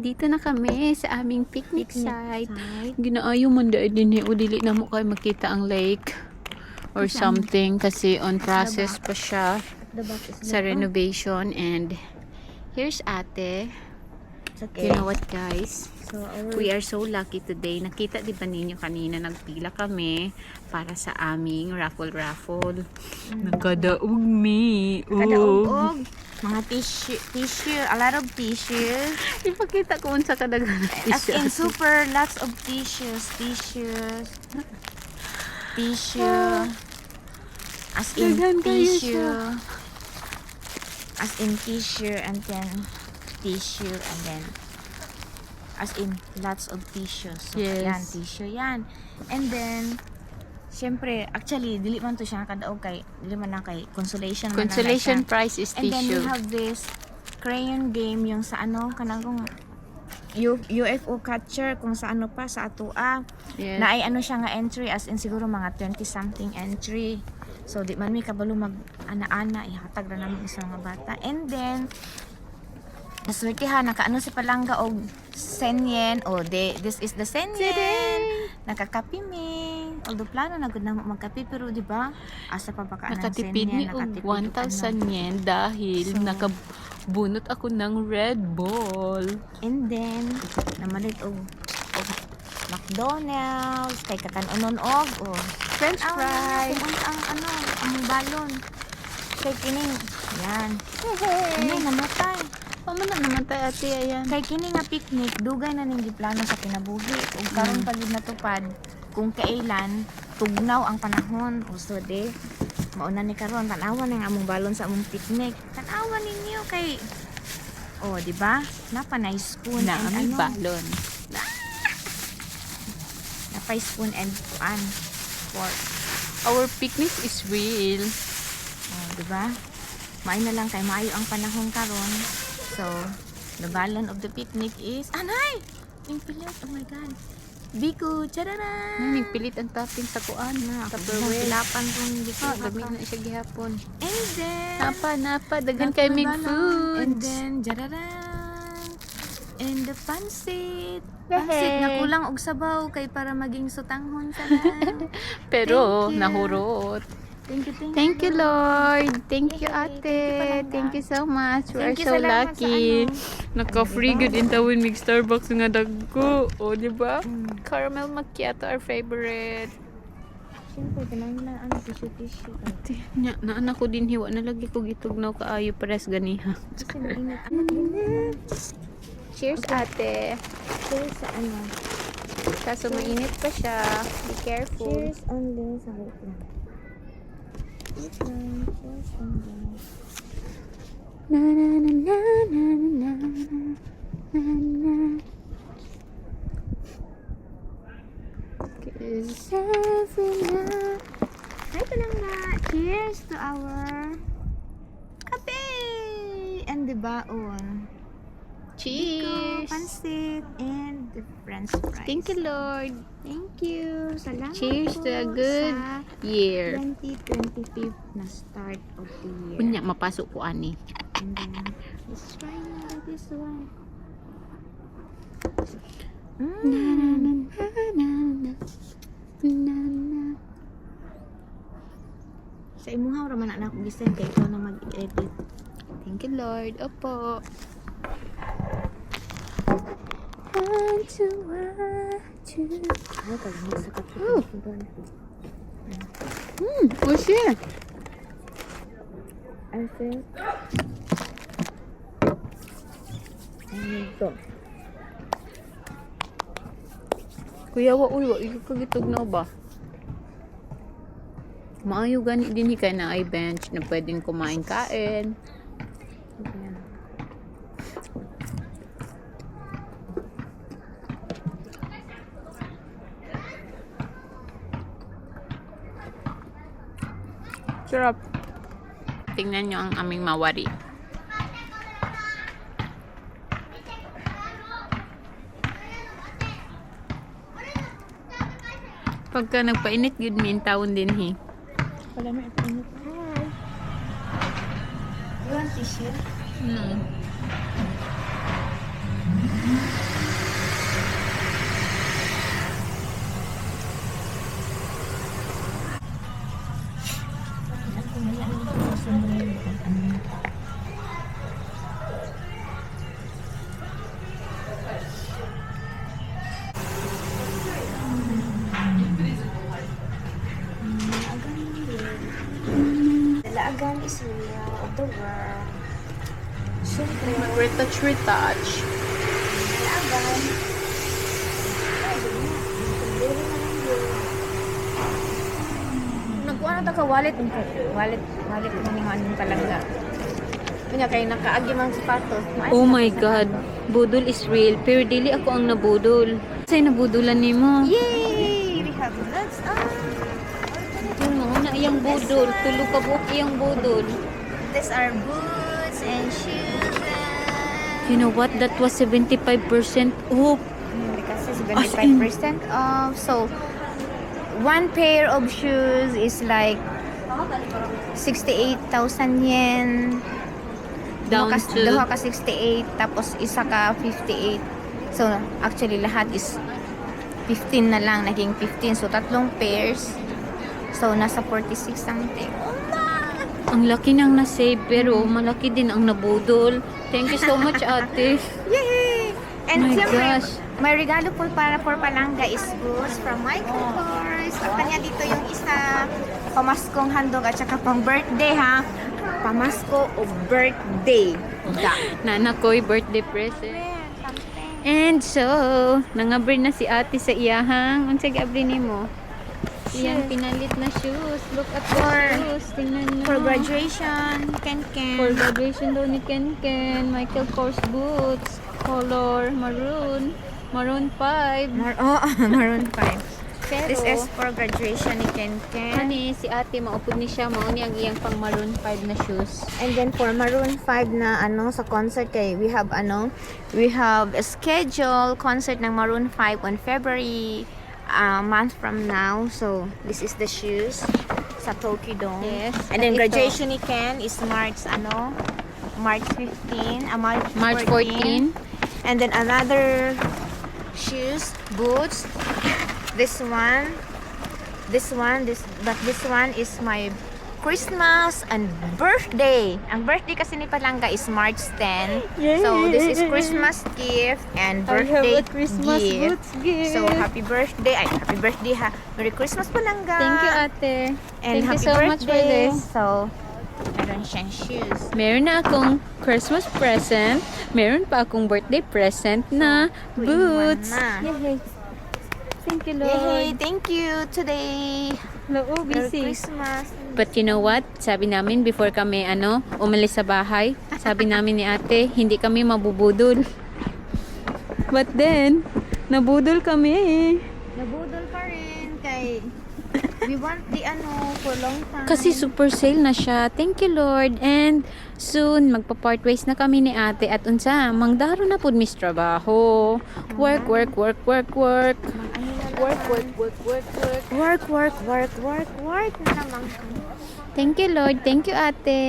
nandito na kami sa aming picnic site. Ginaayo man dahil din o dili na mo kayo makita ang lake or something kasi on process pa siya sa renovation. And here's ate. You know what guys? We are so lucky today. Nakita di ba ninyo kanina nagpila kami para sa aming raffle. Nagkadaog mi. Kadaog. Mga tissue, a lot of tissues. Ipakita ko unsa kadaghan As in super lots of tissues. As in tissue. As in tissue and then tissue and then as in lots of tissues. So, yes. Yan, tissue yan. And then syempre, actually, dili man to siya nakadaog kay, dili man na kay consolation prize is and tissue. then we have this crayon game yung sa ano, kanang UFO catcher kung sa ano pa, sa atua. Yes. Na ay ano siya nga entry, as in siguro mga 20 something entry. So, di man may kabalo mag ana-ana, ihatag na namin sa mga bata. And then, naswertihan, nakaano si Palangga og senyen. Oh, this is the senyen. Nakakapi mi. Although plano na gud na magkapi pero di ba? Asa pa baka ang Nakatipid ni og 1,000 yen dahil nakabunot ako ng Red Bull. And then namalit og McDonald's kay kakanon og French fries. Ang balon. Kay kining yan. Ano namatay? Pamana naman tayo ate ayan. Kay kini nga picnic, dugay na ning giplano sa kinabuhi. Ug karon pa gid natupad kung kailan tugnaw ang panahon. So de, mauna ni karon tan-awan ang among balon sa among picnic. Tan-awan ninyo kay di ba? Napa nice spoon Na and aming balon. Napa spoon and fork. Our picnic is real. Di ba? Maay na lang kay maayo ang panahon karon. So, the balon of the picnic is anay! Yung pilit, oh my god. Biko, tadada! Nagpilit ang topping sa kuan na. Tupperware. Lapan kung biko. Gamit na siya gihapon. And then, Napa, daghan kay mig food. and then, and the pansit. Pansit na kulang og sabaw kay para maging sutanghon sa Pero, Thank you. nahurot. Thank you, Lord. Thank you, ate. Thank you so much. We are Thank you so sa lahat lucky. sa Naka-free good in tawin mig Starbucks nga dagko. O, di ba? Caramel macchiato, our favorite. Siyempre, kailangan na tissue. Ate, naanak ko din hiwa na lagi ko gitugnaw kaayo pares ganiha. Kasi mainit. Cheers, ate. Cheers sa ano? Kaso mainit pa siya. Be careful. Cheers only sa wait lang. Cheers only. Na na na na na na na na. Kiss every night. Hi, Palangga! Cheers to our kape! And the baon. Cheers. Pansit and the french fries. Thank you, Lord. Thank you. Salamat Cheers po to a good sa year. 2025 na start of the year. Kunya, mapasok ko ani. And then, let's try na this one. Na na na na na na na. Sa imuhaw raman na ako gisend kay ikaw na mag-edit. Thank you, Lord. Opo. Want to. Ay, kalamig sa kape. Oishi. I think ito. Kuya, wa ikagitugnaw ba? Maayo gani din hikay na ay bench na pwedeng kumain-kain. Ayan. Sarap. Tingnan nyo ang aming mawari. Pagka nagpainit, yun min taon din hi. Wala na ito init. Hi! You want tissue? No. the world. Siyempre, Mag-retouch. kailangan. Nagkuha na ka wallet mo ni Hanin palangga. Kanya kay nakaagi mang sapatos. Oh my God. Budol is real. Pero dili ako ang nabudol. Kasi nabudulan ni mo. Yay! We have nuts on. Yung mga na iyang budol. Tulo ka buok iyang budol. These are boots and shoes. You know what? That was 75% off. Because it's As in- 75% off. So, one pair of shoes is like 68,000 yen. Down to... Duha ka 68, tapos isa ka 58. So, actually, lahat is 15 na lang. Naging 15. So, tatlong pairs. So, nasa 46 something. Ang laki nang na-save pero malaki din ang nabudol. Thank you so much, ate. Yay! And My siyempre, gosh. may regalo po para for Palangga is goods from Michael Kors. At kanya dito yung isa, pamaskong handog at saka pang birthday ha. Pamasko o birthday. Da. Nana ko'y birthday present. And so, nangabri na si ate sa iyahang. Ang abri ni mo? Iyang pinalit na shoes. Look at the shoes. Tingnan nyo. For graduation, For Ken. graduation daw ni Ken Ken. Michael Kors boots. Color maroon. Maroon 5. Maroon 5. Pero, This is for graduation ni Ken Ken. Hani, si ate maupod ni siya. Mauni ang iyang pang maroon 5 na shoes. And then for Maroon 5 na sa concert kay we have a schedule concert ng Maroon 5 on February month from now. So this is the shoes sa Tokyo Dome. Yes. And then At ito, graduation ni Ken is March 15, March 14. And then another shoes, boots. This one is my Christmas and birthday. Ang birthday kasi ni Palangga is March 10. So this is Christmas gift and birthday gift. So happy birthday ha. Merry Christmas Palangga. Thank you, ate. And Thank you happy so much for birthday. this. So meron siyang shoes. Meron na akong Christmas present. Meron pa akong birthday present na boots. Two-in-one na. Yay. Thank you, Yay! Lord. Thank you today. Hello, Merry busy. Christmas. But you know what? Sabi namin before kami umalis sa bahay, sabi namin ni ate, hindi kami mabubudol. But then, nabudol kami. Nabudol pa rin kay we want the for long time. Kasi super sale na siya. Thank you, Lord. And soon, magpa-part ways na kami ni ate. At unsa, mangdaro na pud mis trabaho. Work Work na naman. Thank you, Lord. Thank you, ate.